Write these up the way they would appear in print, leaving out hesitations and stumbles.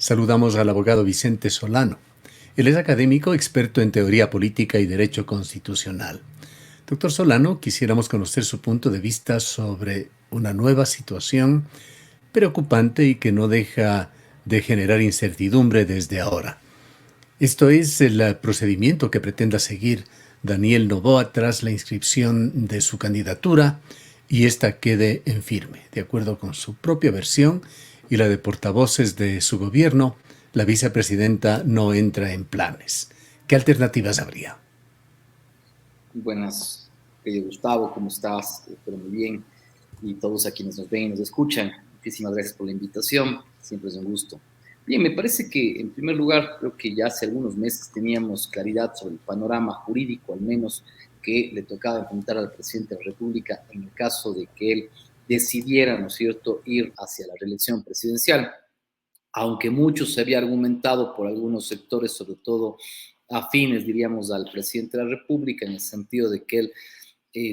Saludamos al abogado Vicente Solano. Él es académico, experto en teoría política y derecho constitucional. Doctor Solano, quisiéramos conocer su punto de vista sobre una nueva situación preocupante y que no deja de generar incertidumbre desde ahora. Esto es el procedimiento que pretenda seguir Daniel Noboa tras la inscripción de su candidatura y esta quede en firme. De acuerdo con su propia versión y la de portavoces de su gobierno, la vicepresidenta no entra en planes. ¿Qué alternativas habría? Buenas, querido Gustavo, ¿cómo estás? Espero muy bien. Y todos a quienes nos ven y nos escuchan, muchísimas gracias por la invitación, siempre es un gusto. Bien, me parece que en primer lugar, creo que ya hace algunos meses teníamos claridad sobre el panorama jurídico, al menos que le tocaba enfrentar al presidente de la República en el caso de que él decidiera, ¿no es cierto?, ir hacia la reelección presidencial, aunque mucho se había argumentado por algunos sectores, sobre todo afines, diríamos, al presidente de la República, en el sentido de que él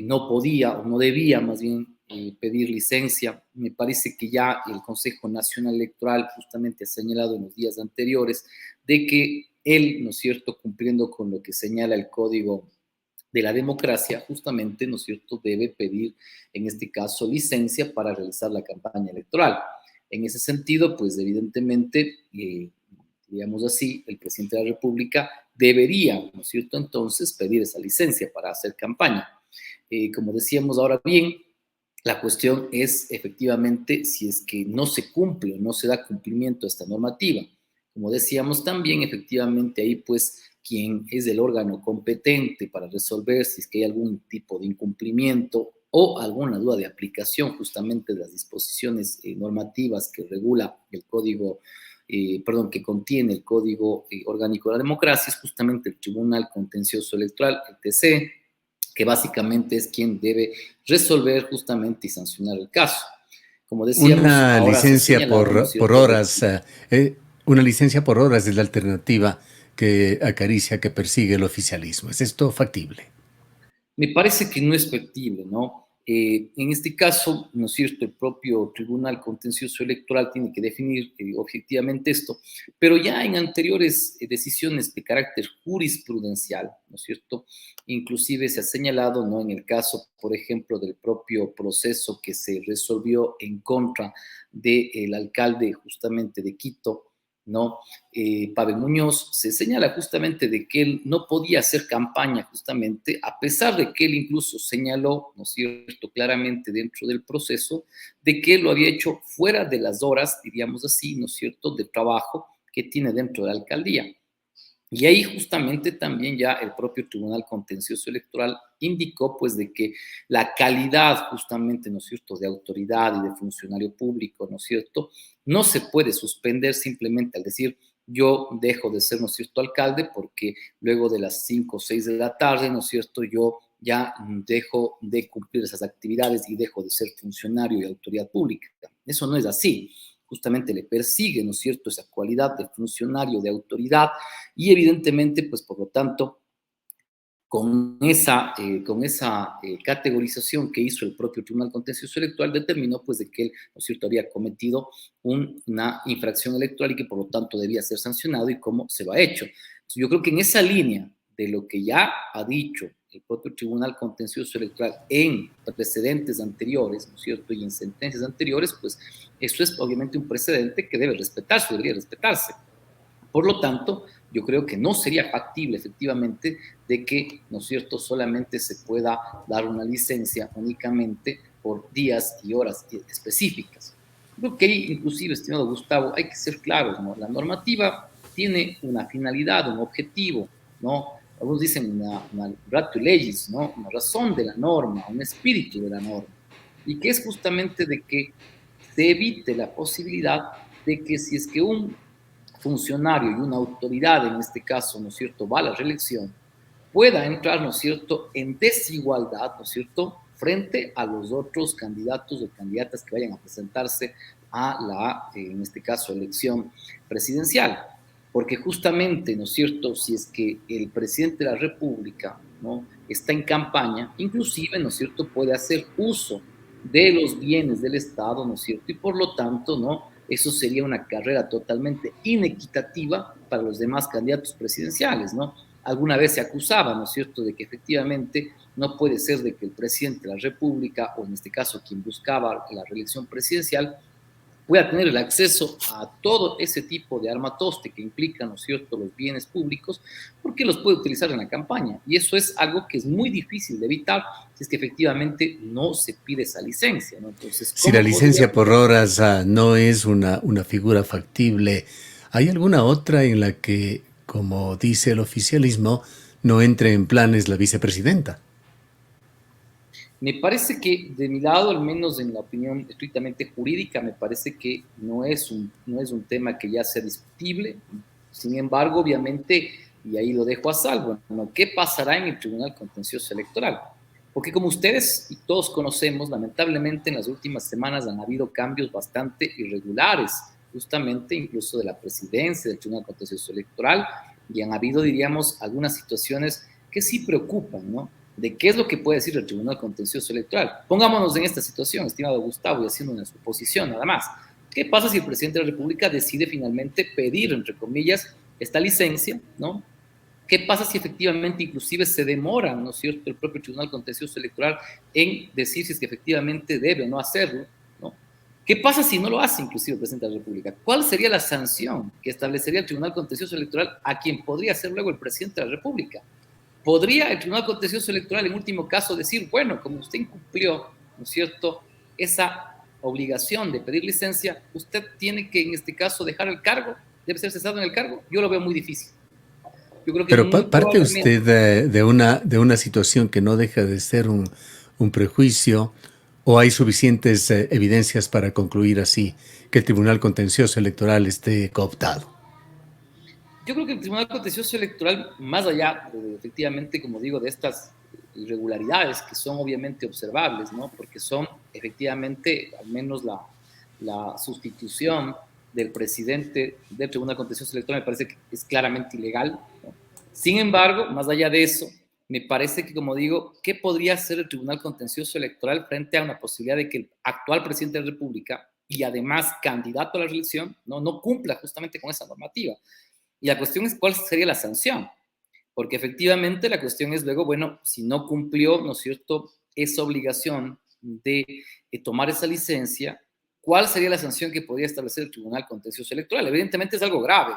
no podía o no debía más bien pedir licencia. Me parece que ya el Consejo Nacional Electoral justamente ha señalado en los días anteriores de que él, ¿no es cierto?, cumpliendo con lo que señala el Código de la Democracia, justamente, ¿no es cierto?, debe pedir, en este caso, licencia para realizar la campaña electoral. En ese sentido, pues evidentemente, digamos así, el presidente de la República debería, ¿no es cierto?, entonces pedir esa licencia para hacer campaña. Como decíamos ahora bien, la cuestión es efectivamente si es que no se cumple o no se da cumplimiento a esta normativa. Como decíamos también, efectivamente ahí pues quien es el órgano competente para resolver si es que hay algún tipo de incumplimiento o alguna duda de aplicación justamente de las disposiciones normativas que regula el código, que contiene el Código Orgánico de la Democracia, es justamente el Tribunal Contencioso Electoral, el TC, que básicamente es quien debe resolver justamente y sancionar el caso. Como decíamos, Una ahora se ha licencia señalado, ¿no es por cierto?, de horas, que una licencia por horas es la alternativa que acaricia, que persigue el oficialismo. ¿Es esto factible? me parece que no es factible, ¿no? En este caso, ¿no es cierto?, el propio Tribunal Contencioso Electoral tiene que definir objetivamente esto, pero ya en anteriores decisiones de carácter jurisprudencial, ¿no es cierto?, inclusive se ha señalado, ¿no?, en el caso, por ejemplo, del propio proceso que se resolvió en contra del alcalde justamente de Quito, ¿no? Pavel Muñoz, se señala justamente de que él no podía hacer campaña justamente, a pesar de que él incluso señaló, ¿no es cierto?, claramente dentro del proceso, de que él lo había hecho fuera de las horas, diríamos así, ¿no es cierto?, de trabajo que tiene dentro de la alcaldía. Y ahí justamente también ya el propio Tribunal Contencioso Electoral indicó pues de que la calidad justamente, ¿no es cierto?, de autoridad y de funcionario público, ¿no es cierto?, no se puede suspender simplemente al decir yo dejo de ser, ¿no es cierto?, alcalde porque luego de las 5 o 6 de la tarde, ¿no es cierto?, yo ya dejo de cumplir esas actividades y dejo de ser funcionario y autoridad pública. Eso no es así. Justamente le persigue, ¿no es cierto?, esa cualidad de funcionario, de autoridad, y evidentemente, pues por lo tanto, con esa categorización que hizo el propio Tribunal Contencioso Electoral, determinó pues de que él, ¿no es cierto?, había cometido una infracción electoral y que por lo tanto debía ser sancionado y cómo se lo ha hecho. Entonces, yo creo que en esa línea de lo que ya ha dicho el propio Tribunal Contencioso Electoral en precedentes anteriores, ¿no es cierto?, y en sentencias anteriores, pues eso es obviamente un precedente que debe respetarse, debería respetarse. Por lo tanto, yo creo que no sería factible efectivamente de que, ¿no es cierto?, solamente se pueda dar una licencia únicamente por días y horas específicas. Creo que ahí, inclusive, estimado Gustavo, hay que ser claros, ¿no? La normativa tiene una finalidad, un objetivo, ¿no? Algunos dicen una ratio legis, ¿no?, una razón de la norma, un espíritu de la norma, y que es justamente de que se evite la posibilidad de que si es que un funcionario y una autoridad, en este caso, ¿no es cierto?, va a la reelección, pueda entrar, ¿no es cierto?, en desigualdad, ¿no es cierto?, frente a los otros candidatos o candidatas que vayan a presentarse a la, en este caso, elección presidencial. Porque justamente, ¿no es cierto?, si es que el presidente de la República, ¿no?, está en campaña, inclusive, ¿no es cierto?, puede hacer uso de los bienes del Estado, ¿no es cierto?, y por lo tanto, ¿no?, eso sería una carrera totalmente inequitativa para los demás candidatos presidenciales, ¿no? Alguna vez se acusaba, ¿no es cierto?, de que efectivamente no puede ser de que el presidente de la República, o en este caso quien buscaba la reelección presidencial, pueda tener el acceso a todo ese tipo de armatoste que implica, ¿no es cierto?, los bienes públicos, porque los puede utilizar en la campaña. Y eso es algo que es muy difícil de evitar si es que efectivamente no se pide esa licencia, ¿no? Entonces, Si la ¿cómo podría? licencia por horas no es una figura factible, ¿hay alguna otra en la que, como dice el oficialismo, no entre en planes la vicepresidenta? Me parece que de mi lado, al menos en la opinión estrictamente jurídica, me parece que no es un tema que ya sea discutible. Sin embargo, obviamente, y ahí lo dejo a salvo, ¿no? ¿Qué pasará en el Tribunal Contencioso Electoral? Porque como ustedes y todos conocemos, lamentablemente en las últimas semanas han habido cambios bastante irregulares, justamente incluso de la presidencia del Tribunal Contencioso Electoral, y han habido, diríamos, algunas situaciones que sí preocupan, ¿no? De qué es lo que puede decir el Tribunal Contencioso Electoral. Pongámonos en esta situación, estimado Gustavo, y haciendo una suposición nada más. ¿Qué pasa si el presidente de la República decide finalmente pedir, entre comillas, esta licencia, ¿no? ¿Qué pasa si efectivamente inclusive se demora, ¿no es cierto?, el propio Tribunal Contencioso Electoral en decir si es que efectivamente debe o no hacerlo, ¿no? ¿Qué pasa si no lo hace inclusive el presidente de la República? ¿Cuál sería la sanción que establecería el Tribunal Contencioso Electoral a quien podría ser luego el presidente de la República? ¿Podría el Tribunal Contencioso Electoral en último caso decir, bueno, como usted incumplió, ¿no es cierto?, esa obligación de pedir licencia, usted tiene que en este caso dejar el cargo, debe ser cesado en el cargo? Yo lo veo muy difícil. Yo creo que Pero muy parte probablemente. usted de una situación que no deja de ser un prejuicio, o hay suficientes evidencias para concluir así que el Tribunal Contencioso Electoral esté cooptado. Yo creo que el Tribunal Contencioso Electoral, más allá de, efectivamente, como digo, de estas irregularidades que son obviamente observables, ¿no? Porque son efectivamente, al menos la sustitución del presidente del Tribunal Contencioso Electoral me parece que es claramente ilegal, ¿no? Sin embargo, más allá de eso, me parece que, como digo, ¿qué podría hacer el Tribunal Contencioso Electoral frente a una posibilidad de que el actual presidente de la República y además candidato a la reelección no cumpla justamente con esa normativa? Y la cuestión es cuál sería la sanción, porque efectivamente la cuestión es luego, bueno, si no cumplió, ¿no es cierto?, esa obligación de tomar esa licencia, ¿cuál sería la sanción que podría establecer el Tribunal Contencioso Electoral? Evidentemente es algo grave,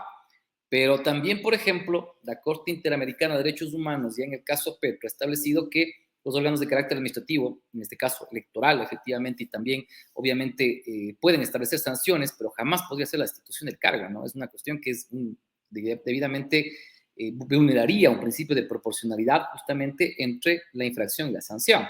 pero también, por ejemplo, la Corte Interamericana de Derechos Humanos, ya en el caso Petro, ha establecido que los órganos de carácter administrativo, en este caso electoral, efectivamente, y también, obviamente, pueden establecer sanciones, pero jamás podría ser la destitución del cargo, ¿no? Es una cuestión que es debidamente vulneraría un principio de proporcionalidad justamente entre la infracción y la sanción,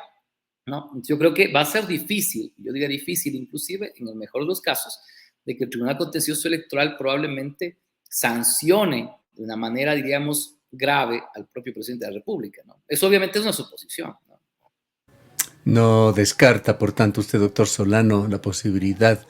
¿no? Yo creo que va a ser difícil, yo diría difícil inclusive, en el mejor de los casos, de que el Tribunal Contencioso Electoral probablemente sancione de una manera, diríamos, grave al propio presidente de la República, ¿no? Eso obviamente es una suposición, ¿no? No descarta, por tanto, usted, doctor Solano, la posibilidad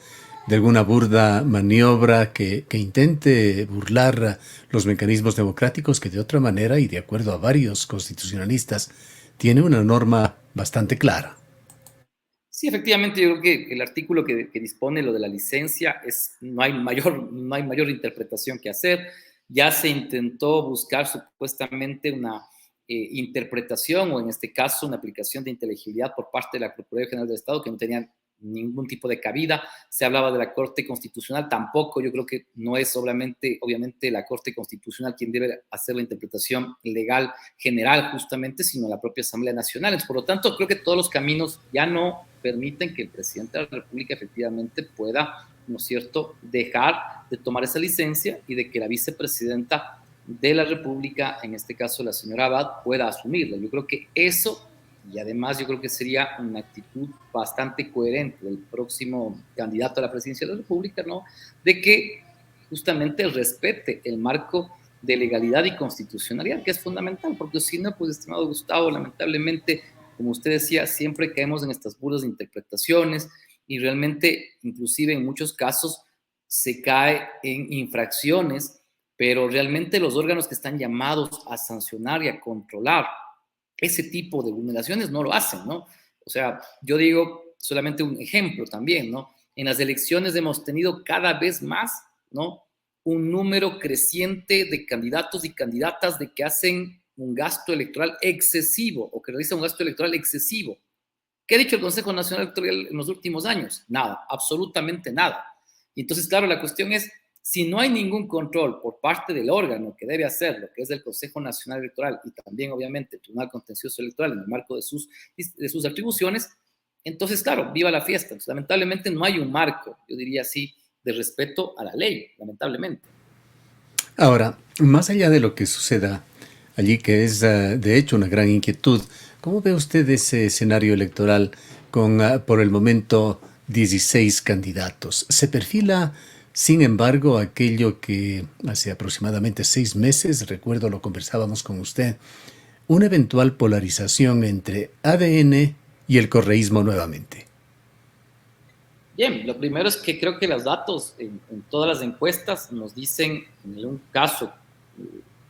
de alguna burda maniobra que intente burlar los mecanismos democráticos que de otra manera, y de acuerdo a varios constitucionalistas, tiene una norma bastante clara. Sí, efectivamente, yo creo que el artículo que dispone lo de la licencia no hay mayor interpretación que hacer. Ya se intentó buscar supuestamente una interpretación o en este caso una aplicación de inteligibilidad por parte de la Procuraduría General del Estado que no tenía ningún tipo de cabida. Se hablaba de la Corte Constitucional, tampoco, yo creo que no es obviamente la Corte Constitucional quien debe hacer la interpretación legal general justamente, sino la propia Asamblea Nacional. Entonces, por lo tanto, creo que todos los caminos ya no permiten que el presidente de la República efectivamente pueda, ¿no es cierto?, dejar de tomar esa licencia y de que la vicepresidenta de la República, en este caso la señora Abad, pueda asumirla. Yo creo que eso, y además yo creo que sería una actitud bastante coherente del próximo candidato a la presidencia de la República, ¿no?, de que justamente respete el marco de legalidad y constitucionalidad, que es fundamental, porque si no, pues, estimado Gustavo, lamentablemente, como usted decía, siempre caemos en estas burdas de interpretaciones y realmente, inclusive en muchos casos, se cae en infracciones, pero realmente los órganos que están llamados a sancionar y a controlar ese tipo de vulneraciones no lo hacen, ¿no? O sea, yo digo solamente un ejemplo también, ¿no? En las elecciones hemos tenido cada vez más, ¿no?, un número creciente de candidatos y candidatas de que hacen un gasto electoral excesivo o que realizan un gasto electoral excesivo. ¿Qué ha dicho el Consejo Nacional Electoral en los últimos años? Nada, absolutamente nada. Y entonces, claro, la cuestión es, si no hay ningún control por parte del órgano que debe hacerlo, que es el Consejo Nacional Electoral y también, obviamente, el Tribunal Contencioso Electoral en el marco de sus atribuciones, entonces, claro, viva la fiesta. Entonces, lamentablemente no hay un marco, yo diría así, de respeto a la ley, lamentablemente. Ahora, más allá de lo que suceda allí, que es de hecho una gran inquietud, ¿cómo ve usted ese escenario electoral con por el momento 16 candidatos? ¿Se perfila, sin embargo, aquello que hace aproximadamente 6 meses, recuerdo lo conversábamos con usted, una eventual polarización entre ADN y el correísmo nuevamente? Bien, lo primero es que creo que los datos en todas las encuestas nos dicen, en un caso,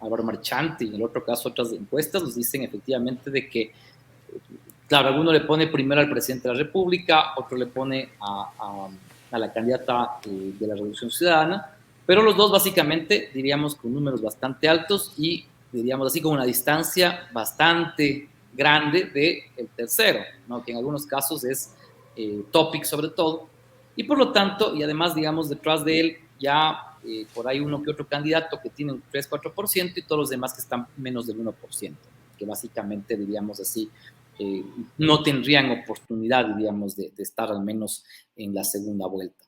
Álvaro Marchante, y en el otro caso otras encuestas nos dicen efectivamente de que, claro, alguno le pone primero al presidente de la República, otro le pone a la candidata de la Revolución Ciudadana, pero los dos básicamente diríamos con números bastante altos y diríamos así con una distancia bastante grande del tercero, ¿no?, que en algunos casos es Topic sobre todo, y por lo tanto, y además digamos detrás de él ya por ahí uno que otro candidato que tiene un 3-4% y todos los demás que están menos del 1%, que básicamente diríamos así no tendrían oportunidad, diríamos, de estar al menos en la segunda vuelta.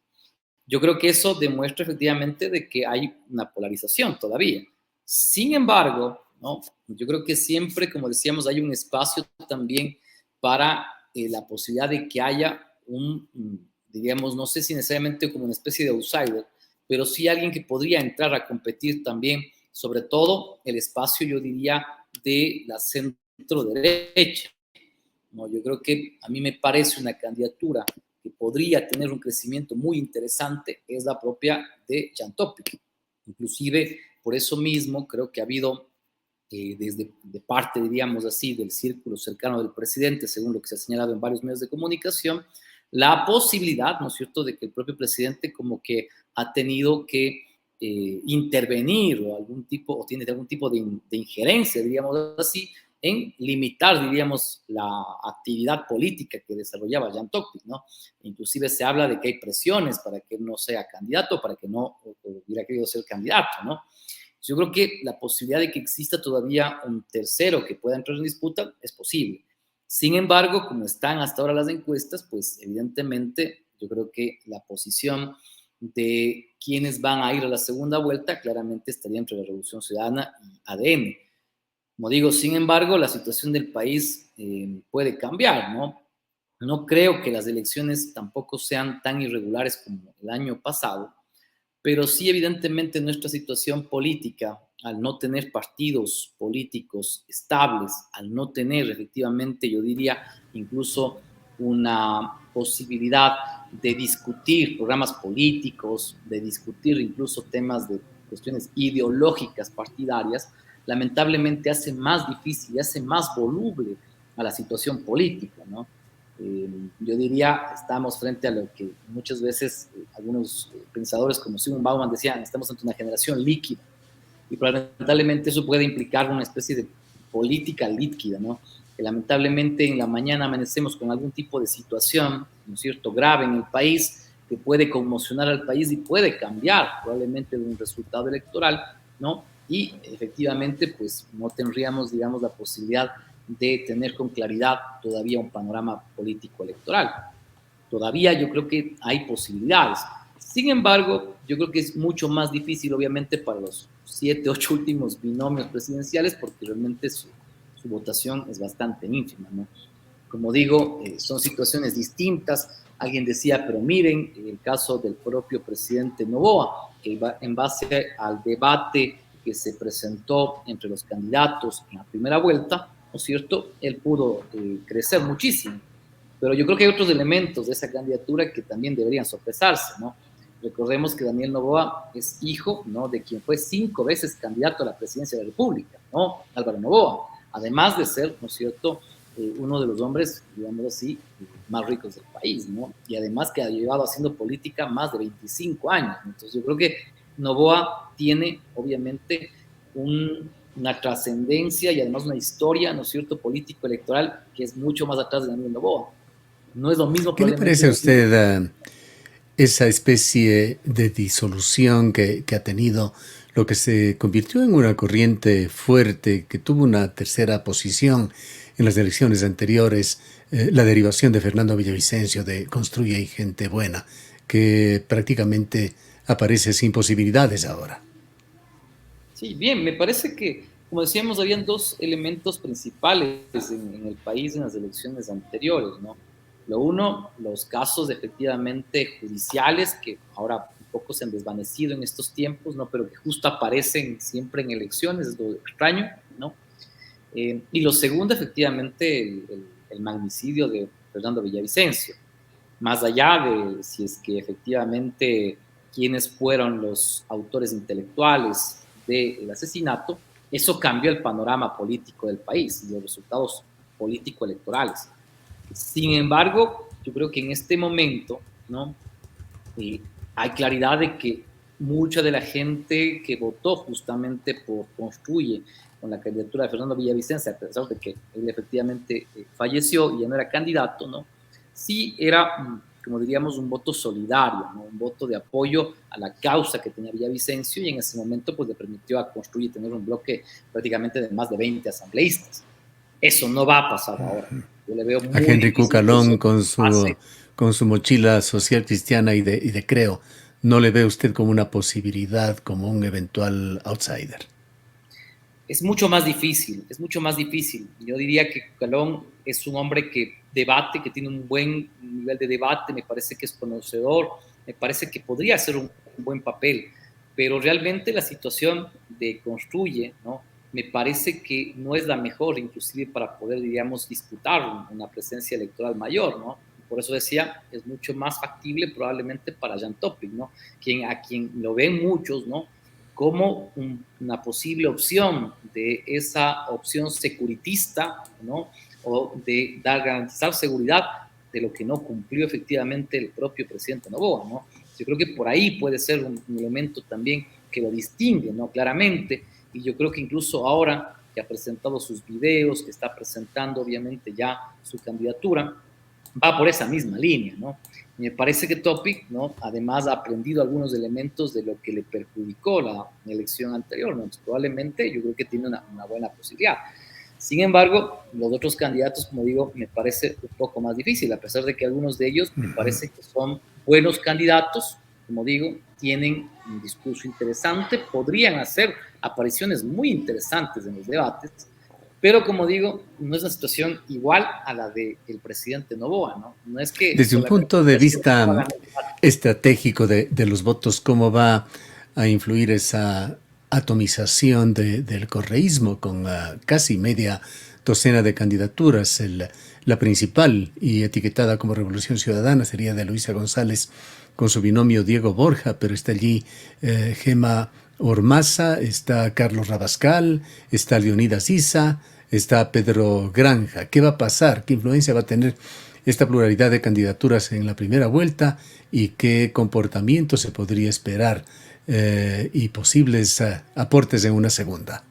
Yo creo que eso demuestra efectivamente de que hay una polarización todavía. Sin embargo, ¿no?, yo creo que siempre, como decíamos, hay un espacio también para la posibilidad de que haya diríamos, no sé si necesariamente como una especie de outsider, pero sí alguien que podría entrar a competir también, sobre todo el espacio, yo diría, de la centro derecha, ¿no? Yo creo que a mí me parece una candidatura que podría tener un crecimiento muy interesante, es la propia de Jan Topic. Inclusive, por eso mismo, creo que ha habido desde de parte, diríamos así, del círculo cercano del presidente, según lo que se ha señalado en varios medios de comunicación, la posibilidad, ¿no es cierto?, de que el propio presidente como que ha tenido que intervenir o tiene algún tipo de injerencia, diríamos así, en limitar, diríamos, la actividad política que desarrollaba Jan Topic, ¿no? Inclusive se habla de que hay presiones para que no sea candidato, para que no hubiera querido ser candidato, ¿no? Yo creo que la posibilidad de que exista todavía un tercero que pueda entrar en disputa es posible. Sin embargo, como están hasta ahora las encuestas, pues evidentemente yo creo que la posición de quienes van a ir a la segunda vuelta claramente estaría entre la Revolución Ciudadana y ADN. Como digo, sin embargo, la situación del país puede cambiar, ¿no? No creo que las elecciones tampoco sean tan irregulares como el año pasado, pero sí evidentemente nuestra situación política, al no tener partidos políticos estables, al no tener efectivamente, yo diría, incluso una posibilidad de discutir programas políticos, de discutir incluso temas de cuestiones ideológicas partidarias, lamentablemente hace más difícil, hace más voluble a la situación política, ¿no? Yo diría, estamos frente a lo que muchas veces algunos pensadores como Simon Bauman decían, estamos ante una generación líquida, y lamentablemente eso puede implicar una especie de política líquida, ¿no? Que lamentablemente en la mañana amanecemos con algún tipo de situación, ¿no es cierto?, grave en el país, que puede conmocionar al país y puede cambiar probablemente de un resultado electoral, ¿no? Y efectivamente, pues no tendríamos, digamos, la posibilidad de tener con claridad todavía un panorama político electoral. Todavía yo creo que hay posibilidades. Sin embargo, yo creo que es mucho más difícil, obviamente, para los 7, 8 últimos binomios presidenciales, porque realmente su votación es bastante ínfima, ¿no? Como digo, son situaciones distintas. Alguien decía, pero miren, el caso del propio presidente Noboa, que en base al debate que se presentó entre los candidatos en la primera vuelta, ¿no es cierto?, él pudo crecer muchísimo. Pero yo creo que hay otros elementos de esa candidatura que también deberían sopesarse, ¿no? Recordemos que Daniel Noboa es hijo, ¿no?, de quien fue 5 veces candidato a la presidencia de la República, ¿no?, Álvaro Noboa, además de ser, ¿no es cierto?, uno de los hombres, digamos así, más ricos del país, ¿no? Y además que ha llevado haciendo política más de 25 años. Entonces yo creo que Noboa tiene, obviamente, una trascendencia y además una historia, ¿no es cierto?, político-electoral que es mucho más atrás de Daniel Noboa. No es lo mismo ¿Qué le probablemente parece a decir, usted esa especie de disolución que ha tenido lo que se convirtió en una corriente fuerte que tuvo una tercera posición en las elecciones anteriores, la derivación de Fernando Villavicencio de Construye y Gente Buena, que prácticamente aparece sin posibilidades ahora? sí, bien, me parece que, como decíamos, habían dos elementos principales en el país en las elecciones anteriores, ¿no? Lo uno, los casos efectivamente judiciales, que ahora un poco se han desvanecido en estos tiempos, ¿no? Pero que justo aparecen siempre en elecciones, es lo extraño, ¿no? Y lo segundo, efectivamente, el magnicidio de Fernando Villavicencio. Más allá de si es que efectivamente quiénes fueron los autores intelectuales del asesinato, eso cambió el panorama político del país y los resultados político-electorales. Sin embargo, yo creo que en este momento, ¿no? Eh, hay claridad de que mucha de la gente que votó justamente por Construye con la candidatura de Fernando Villavicencio, a pesar de que él efectivamente falleció y ya no era candidato, ¿no? Sí era, como diríamos, un voto solidario, ¿no? Un voto de apoyo a la causa que tenía Villavicencio y en ese momento pues le permitió a Construye tener un bloque prácticamente de más de 20 asambleístas. Eso no va a pasar ahora. Yo le veo A muy Henry difícil que Cucalón eso pase. con su mochila social cristiana y de creo, ¿no le ve usted como una posibilidad, como un eventual outsider? Es mucho más difícil, es mucho más difícil. Yo diría que Calón es un hombre que debate, que tiene un buen nivel de debate, me parece que es conocedor, me parece que podría hacer un buen papel, pero realmente la situación de Construye, ¿no? Me parece que no es la mejor, inclusive para poder, diríamos, disputar una presencia electoral mayor, ¿no? Por eso decía, es mucho más factible probablemente para Jan Topic, ¿no? A quien lo ven muchos, ¿no? Como una posible opción de esa opción securitista, ¿no? O de garantizar seguridad de lo que no cumplió efectivamente el propio presidente Noboa, ¿no? Yo creo que por ahí puede ser un elemento también que lo distingue, ¿no? Claramente, y yo creo que incluso ahora que ha presentado sus videos, que está presentando obviamente ya su candidatura, va por esa misma línea, ¿no? Me parece que Topic, ¿no? Además ha aprendido algunos elementos de lo que le perjudicó la elección anterior, ¿no? Entonces, probablemente yo creo que tiene una buena posibilidad. Sin embargo, los otros candidatos, como digo, me parece un poco más difícil, a pesar de que algunos de ellos me parece que son buenos candidatos, como digo, tienen un discurso interesante, podrían hacer apariciones muy interesantes en los debates, pero como digo, no es una situación igual a la del presidente Noboa, ¿no? No es que Desde un solamente punto de no vista va a ganar el debate. estratégico de los votos, ¿cómo va a influir esa atomización del correísmo con casi media docena de candidaturas? La principal y etiquetada como Revolución Ciudadana sería de Luisa González con su binomio Diego Borja, pero está allí Gema Ormaza, está Carlos Rabascal, está Leonidas Issa, está Pedro Granja. ¿Qué va a pasar? ¿Qué influencia va a tener esta pluralidad de candidaturas en la primera vuelta y qué comportamiento se podría esperar y posibles aportes en una segunda?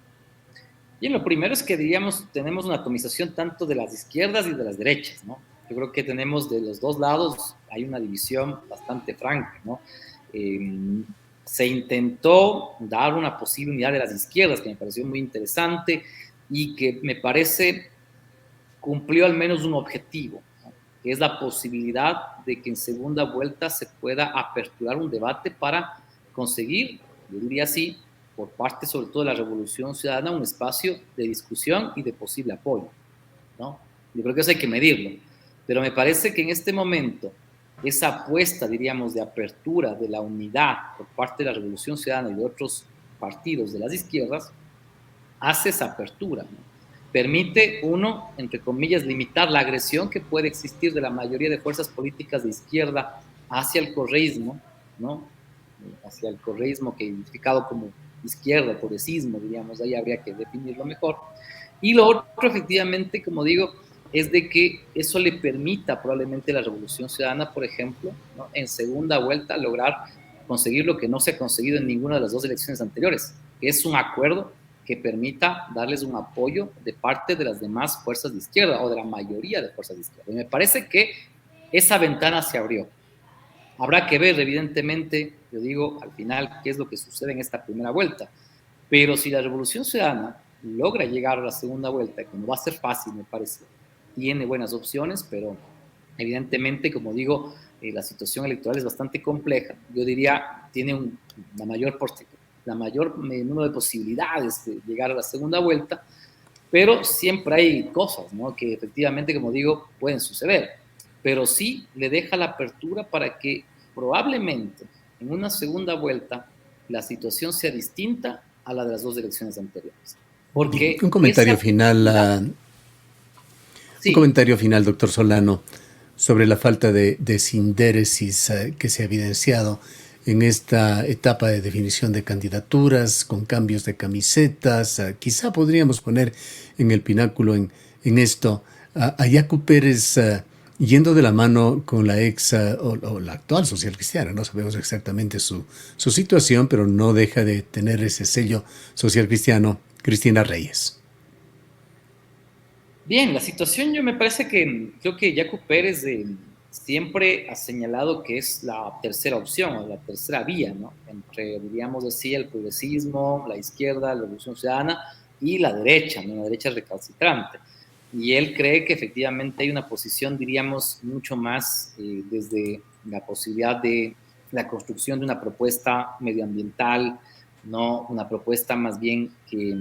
Y lo primero es que, diríamos, tenemos una atomización tanto de las izquierdas y de las derechas, ¿no? Yo creo que tenemos de los dos lados, hay una división bastante franca, ¿no? Eh, Se intentó dar una posible unidad de las izquierdas, que me pareció muy interesante y que me parece cumplió al menos un objetivo, ¿no? Que es la posibilidad de que en segunda vuelta se pueda aperturar un debate para conseguir, yo diría así, por parte sobre todo de la Revolución Ciudadana, un espacio de discusión y de posible apoyo, ¿no? Yo creo que eso hay que medirlo, pero me parece que en este momento esa apuesta, diríamos, de apertura de la unidad por parte de la Revolución Ciudadana y de otros partidos de las izquierdas, hace esa apertura, ¿no? Permite uno, entre comillas, limitar la agresión que puede existir de la mayoría de fuerzas políticas de izquierda hacia el correísmo, ¿no? Hacia el correísmo que identificado como izquierda, progresismo, diríamos, ahí habría que definirlo mejor. Y lo otro, efectivamente, como digo, es de que eso le permita probablemente a la Revolución Ciudadana, por ejemplo, ¿no?, en segunda vuelta lograr conseguir lo que no se ha conseguido en ninguna de las dos elecciones anteriores, que es un acuerdo que permita darles un apoyo de parte de las demás fuerzas de izquierda o de la mayoría de fuerzas de izquierda. Y me parece que esa ventana se abrió. Habrá que ver, evidentemente, yo digo, al final, qué es lo que sucede en esta primera vuelta. Pero si la Revolución Ciudadana logra llegar a la segunda vuelta, que no va a ser fácil, me parece, tiene buenas opciones, pero evidentemente, como digo, la situación electoral es bastante compleja. Yo diría, tiene la mayor número de posibilidades de llegar a la segunda vuelta, pero siempre hay cosas, ¿no?, que efectivamente, como digo, pueden suceder. Pero sí le deja la apertura para que probablemente en una segunda vuelta la situación sea distinta a la de las dos elecciones anteriores. Bien, Porque esa un sí, comentario final, doctor Solano, sobre la falta de sindéresis que se ha evidenciado en esta etapa de definición de candidaturas, con cambios de camisetas. Quizá podríamos poner en el pináculo en esto a Yacu Pérez yendo de la mano con la ex o la actual social cristiana. No sabemos exactamente su situación, pero no deja de tener ese sello social cristiano, Cristina Reyes. bien, la situación yo me parece que creo que Yacu Pérez siempre ha señalado que es la tercera opción o la tercera vía, ¿no?, entre, diríamos así, el progresismo, la izquierda, la Revolución Ciudadana y la derecha, ¿no?, la derecha recalcitrante. Y él cree que efectivamente hay una posición, diríamos, mucho más desde la posibilidad de la construcción de una propuesta medioambiental, no una propuesta más bien que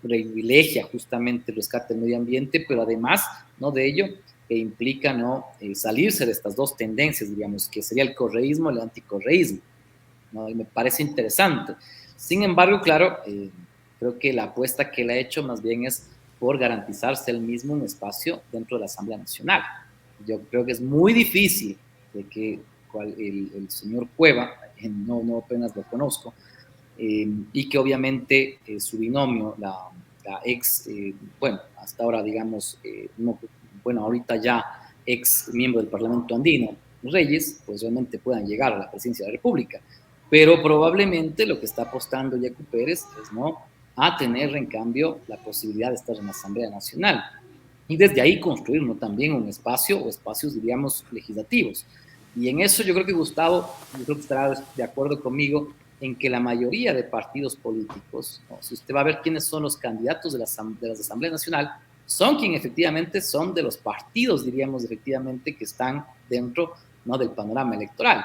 privilegia justamente el rescate del medio ambiente, pero además, ¿no?, de ello implica, ¿no?, salirse de estas dos tendencias, digamos, que sería el correísmo y el anticorreísmo, ¿no? Y me parece interesante. Sin embargo, claro, creo que la apuesta que él ha hecho más bien es por garantizarse él mismo un espacio dentro de la Asamblea Nacional. Yo creo que es muy difícil de que el señor Cueva, no apenas lo conozco, y que obviamente su binomio, la ex, bueno, hasta ahora digamos, no, bueno, ahorita ya ex miembro del Parlamento andino, Reyes, pues realmente puedan llegar a la presidencia de la República. Pero probablemente lo que está apostando Yacu Pérez es, ¿no?, a tener en cambio la posibilidad de estar en la Asamblea Nacional y desde ahí construir, ¿no?, también un espacio o espacios, diríamos, legislativos. Y en eso yo creo que Gustavo, yo creo que estará de acuerdo conmigo en que la mayoría de partidos políticos, ¿no?, si usted va a ver quiénes son los candidatos de las Asamblea Nacional, son quienes efectivamente son de los partidos, diríamos, efectivamente, que están dentro, ¿no?, del panorama electoral.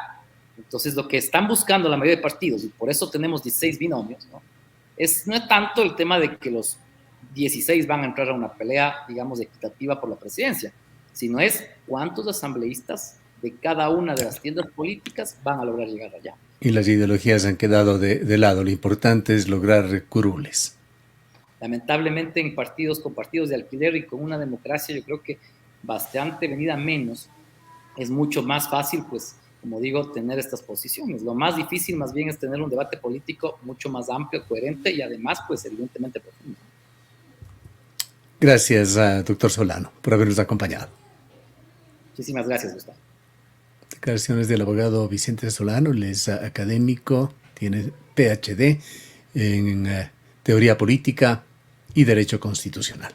Entonces, lo que están buscando la mayoría de partidos, y por eso tenemos 16 binomios, ¿no?, no es tanto el tema de que los 16 van a entrar a una pelea, digamos, equitativa por la presidencia, sino es cuántos asambleístas de cada una de las tiendas políticas van a lograr llegar allá. Y las ideologías han quedado de lado. Lo importante es lograr curules. Lamentablemente en partidos con partidos de alquiler y con una democracia, yo creo que bastante venida menos, es mucho más fácil, pues, como digo, tener estas posiciones. Lo más difícil más bien es tener un debate político mucho más amplio, coherente y además, pues, evidentemente profundo. Gracias, doctor Solano, por habernos acompañado. Muchísimas gracias, Gustavo. Declaraciones del abogado Vicente Solano. Él es académico, tiene PhD en teoría política y derecho constitucional.